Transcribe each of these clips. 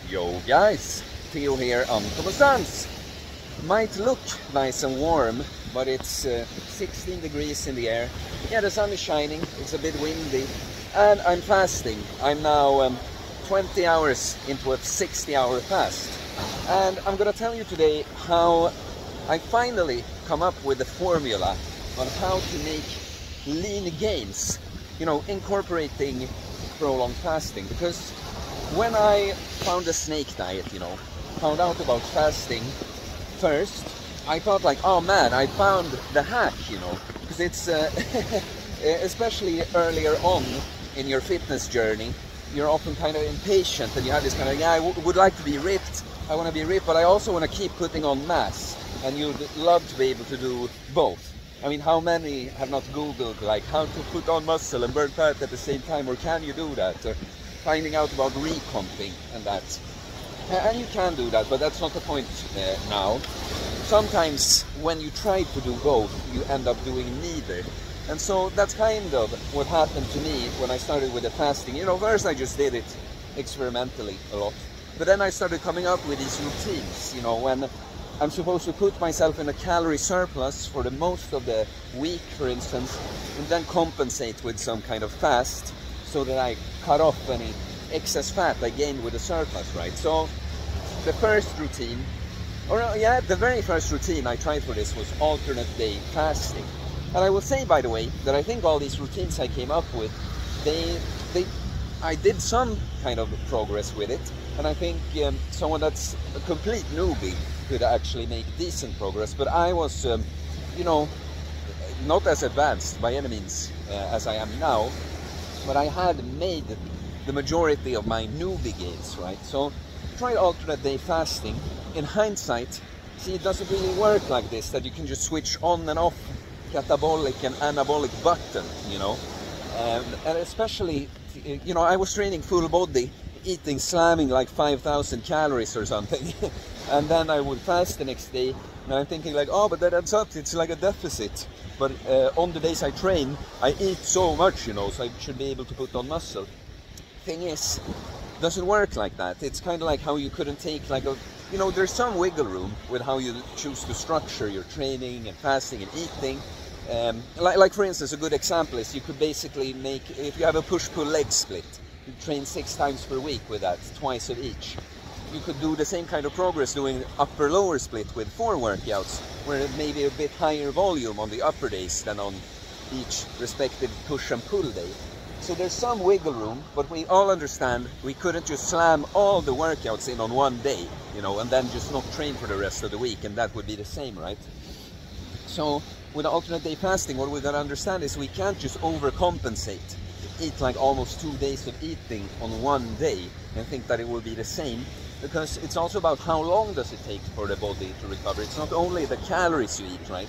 Yo guys, Theo here on Konstans. Might look nice and warm, but it's 16 degrees in the air. Yeah, the sun is shining, it's a bit windy, and I'm fasting. I'm now 20 hours into a 60-hour fast. And I'm gonna tell you today how I finally come up with the formula on how to make lean gains, you know, incorporating prolonged fasting. Because when I found the snake diet, you know, found out about fasting first, I thought like, oh man, I found the hack, you know, because it's especially earlier on in your fitness journey, you're often kind of impatient and you have this kind of, yeah, I would like to be ripped, I want to be ripped, but I also want to keep putting on mass, and you'd love to be able to do both. I mean, how many have not Googled like how to put on muscle and burn fat at the same time, or can you do that, or finding out about recomping and that. And you can do that, but that's not the point now. Sometimes when you try to do both, you end up doing neither. And so that's kind of what happened to me when I started with the fasting. You know, first I just did it experimentally a lot. But then I started coming up with these routines, you know, when I'm supposed to put myself in a calorie surplus for the most of the week, for instance, and then compensate with some kind of fast so that I cut off any excess fat I gained with the surplus, right? So the first routine, or yeah, the very first routine I tried for this was alternate day fasting. And I will say, by the way, that I think all these routines I came up with, I did some kind of progress with it, and I think someone that's a complete newbie could actually make decent progress. But I was, you know, not as advanced by any means as I am now, but I had made the majority of my newbie gains, right? So try alternate day fasting. In hindsight, see, it doesn't really work like this, that you can just switch on and off catabolic and anabolic button, you know. And especially, you know, I was training full body, eating, slamming like 5,000 calories or something. And then I would fast the next day, and I'm thinking like, oh, but that adds up, it's like a deficit. But on the days I train, I eat so much, you know, so I should be able to put on muscle. Thing is, it doesn't work like that. It's kind of like how you couldn't take like a, you know, there's some wiggle room with how you choose to structure your training and fasting and eating. Like for instance, a good example is you could basically make, if you have a push-pull leg split, you train 6 times per week with that, twice of each. You could do the same kind of progress doing upper-lower split with 4 workouts, where it may be a bit higher volume on the upper days than on each respective push and pull day. So there's some wiggle room, but we all understand we couldn't just slam all the workouts in on one day, you know, and then just not train for the rest of the week, and that would be the same, right? So with alternate day fasting, what we gotta understand is we can't just overcompensate, eat like almost 2 days of eating on one day and think that it will be the same, because it's also about how long does it take for the body to recover. It's not only the calories you eat, right?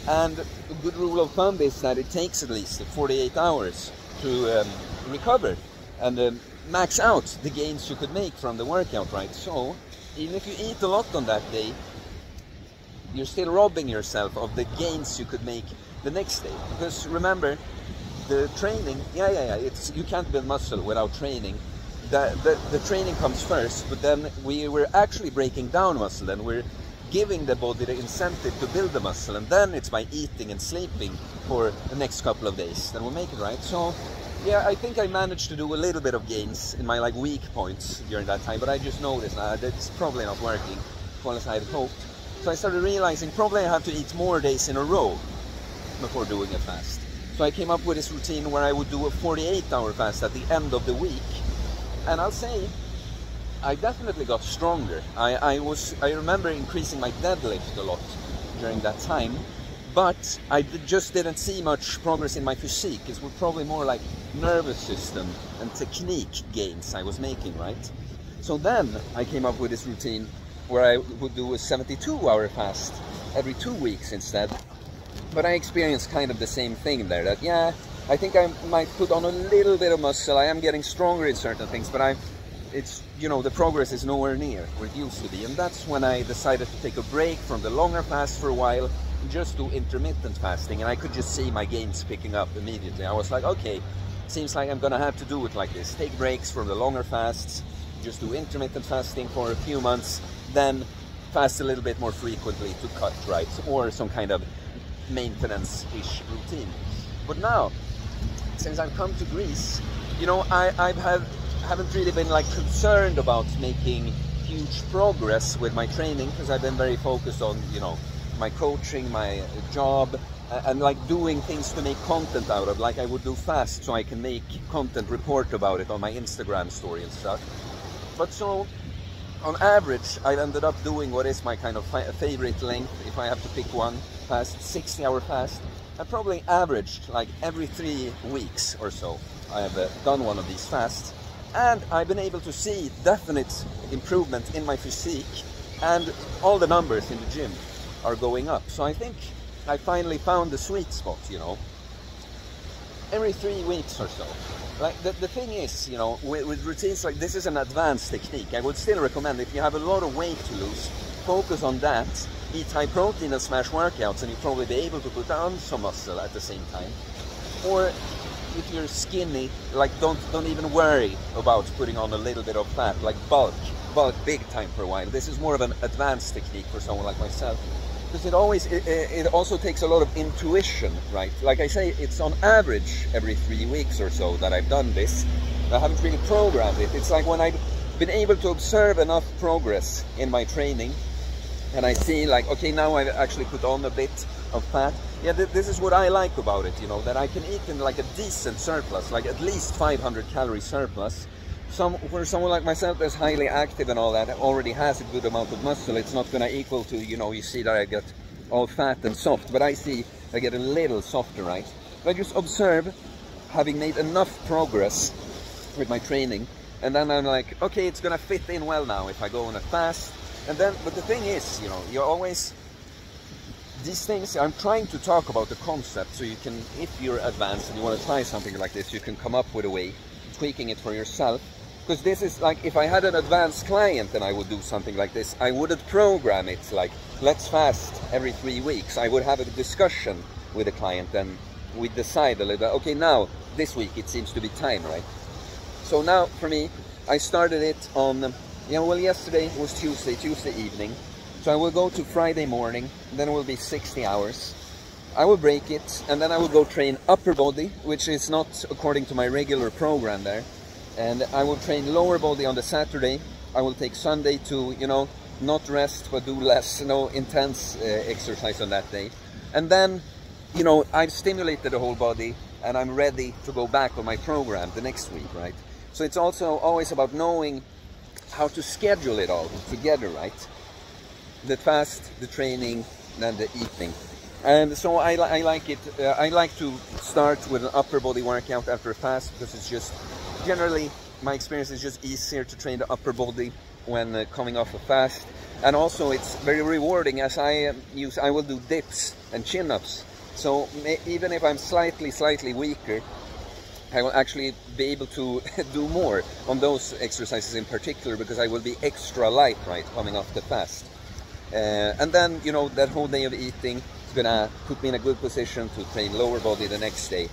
And a good rule of thumb is that it takes at least 48 hours to recover and max out the gains you could make from the workout, right? So even if you eat a lot on that day, you're still robbing yourself of the gains you could make the next day. Because remember, the training, it's, you can't build muscle without training. The training comes first, but then we're actually breaking down muscle, and we're giving the body the incentive to build the muscle, and then it's by eating and sleeping for the next couple of days then we'll make it, right? So yeah, I think I managed to do a little bit of gains in my like weak points during that time, but I just noticed that it's probably not working as well as I had hoped. So I started realizing probably I have to eat more days in a row before doing a fast. So I came up with this routine where I would do a 48-hour fast at the end of the week. And I'll say, I definitely got stronger. I remember increasing my deadlift a lot during that time, but I just didn't see much progress in my physique. It was probably more like nervous system and technique gains I was making, right? So then I came up with this routine where I would do a 72-hour fast every 2 weeks instead. But I experienced kind of the same thing there, that yeah, I think I might put on a little bit of muscle, I am getting stronger in certain things, but it's, you know, the progress is nowhere near where it used to be. And that's when I decided to take a break from the longer fast for a while, and just do intermittent fasting, and I could just see my gains picking up immediately. I was like, okay, seems like I'm gonna have to do it like this, take breaks from the longer fasts, just do intermittent fasting for a few months, then fast a little bit more frequently to cut, right? Or some kind of maintenance-ish routine. But now, since I've come to Greece, you know, haven't really been like concerned about making huge progress with my training, because I've been very focused on, you know, my coaching, my job, and like doing things to make content out of, like I would do fast so I can make content, report about it on my Instagram story and stuff. But so on average, I've ended up doing what is my kind of favorite length, if I have to pick one fast, 60-hour fast. I probably averaged like every 3 weeks or so I have done one of these fasts, and I've been able to see definite improvement in my physique, and all the numbers in the gym are going up. So I think I finally found the sweet spot, you know, every 3 weeks or so. Like the thing is, you know, with routines like this is an advanced technique. I would still recommend, if you have a lot of weight to lose, focus on that, eat high protein and smash workouts, and you'll probably be able to put on some muscle at the same time. Or if you're skinny, like don't even worry about putting on a little bit of fat, like bulk big time for a while. This is more of an advanced technique for someone like myself, because it also takes a lot of intuition, right? Like I say, it's on average every 3 weeks or so that I've done this. I haven't really programmed it. It's like when I've been able to observe enough progress in my training, and I see like, okay, now I've actually put on a bit of fat. Yeah, this is what I like about it, you know, that I can eat in like a decent surplus, like at least 500 calorie surplus. For someone like myself that's highly active and all that, already has a good amount of muscle, it's not going to equal to, you know, you see that I get all fat and soft, but I see I get a little softer, right? But I just observe having made enough progress with my training, and then I'm like, okay, it's going to fit in well now if I go on a fast. And then, but the thing is, you know, you're always, these things, I'm trying to talk about the concept, so you can, if you're advanced and you want to try something like this, you can come up with a way, tweaking it for yourself. Because this is like, if I had an advanced client and I would do something like this, I wouldn't program it like, let's fast every 3 weeks. I would have a discussion with the client, and we decide a little bit, okay, now, this week it seems to be time, right? So now, for me, I started it on, yeah, well, yesterday was Tuesday evening. So I will go to Friday morning, then it will be 60 hours. I will break it, and then I will go train upper body, which is not according to my regular program there. And I will train lower body on the Saturday. I will take Sunday to, you know, not rest, but do less, no intense exercise on that day. And then, you know, I've stimulated the whole body, and I'm ready to go back on my program the next week, right? So it's also always about knowing how to schedule it all together, right? The fast, the training, and the eating. And so I like it. I like to start with an upper body workout after a fast, because it's just, generally, my experience is just easier to train the upper body when coming off a fast. And also it's very rewarding, as I will do dips and chin-ups. So even if I'm slightly weaker, I will actually be able to do more on those exercises in particular, because I will be extra light, right, coming off the fast. And then, you know, that whole day of eating is gonna put me in a good position to train lower body the next day.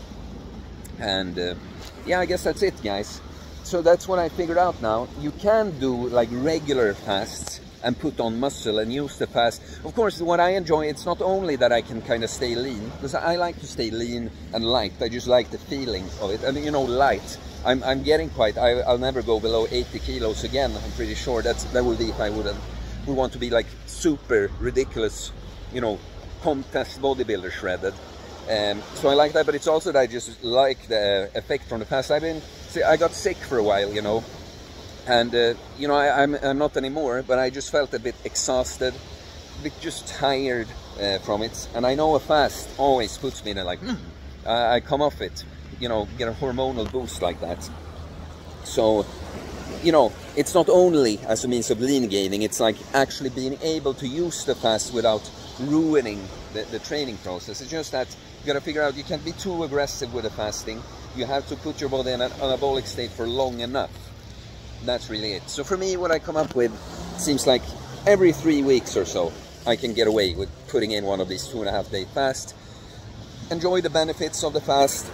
And yeah, I guess that's it, guys. So that's what I figured out now. You can do like regular fasts and put on muscle and use the fast. Of course, what I enjoy, it's not only that I can kind of stay lean, because I like to stay lean and light. I just like the feeling of it. And you know, light. I'm getting quite, I'll never go below 80 kilos again. I'm pretty sure that would be if I would want to be like super ridiculous, you know, contest bodybuilder shredded. So I like that, but it's also that I just like the effect from the fast. I got sick for a while, you know, and you know, I'm not anymore, but I just felt a bit exhausted, a bit just tired from it. And I know a fast always puts me in a like, I come off it, you know, get a hormonal boost like that. So, you know, it's not only as a means of lean gaining, it's like actually being able to use the fast without ruining the training process. It's just that you gotta figure out, you can't be too aggressive with the fasting. You have to put your body in an anabolic state for long enough. That's really it. So for me, what I come up with seems like every 3 weeks or so, I can get away with putting in one of these 2.5 day fasts. Enjoy the benefits of the fast,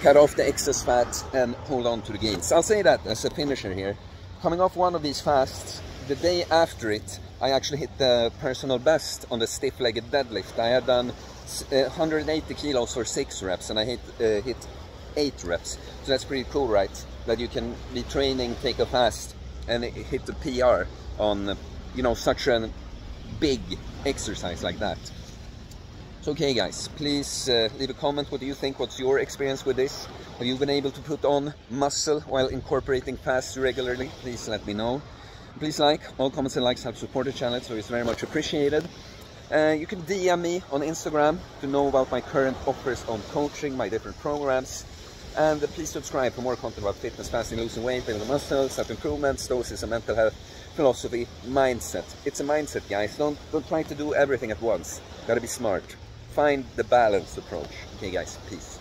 cut off the excess fat, and hold on to the gains. I'll say that as a finisher here. coming off one of these fasts, the day after it, I actually hit the personal best on the stiff-legged deadlift. I had done 180 kilos for 6 reps, and I hit 8 reps. So that's pretty cool, right? That you can be training, take a fast, and hit the PR on, you know, such a big exercise like that. So okay guys, please leave a comment. What do you think? What's your experience with this? Have you been able to put on muscle while incorporating fasts regularly? Please let me know. Please like. All comments and likes help support the channel, so it's very much appreciated. You can DM me on Instagram to know about my current offers on coaching, my different programs. And please subscribe for more content about fitness, fasting, losing weight, building muscle, self-improvement, stoicism, mental health, philosophy, mindset. It's a mindset, guys. Don't try to do everything at once. Gotta be smart. Find the balanced approach. Okay guys, peace.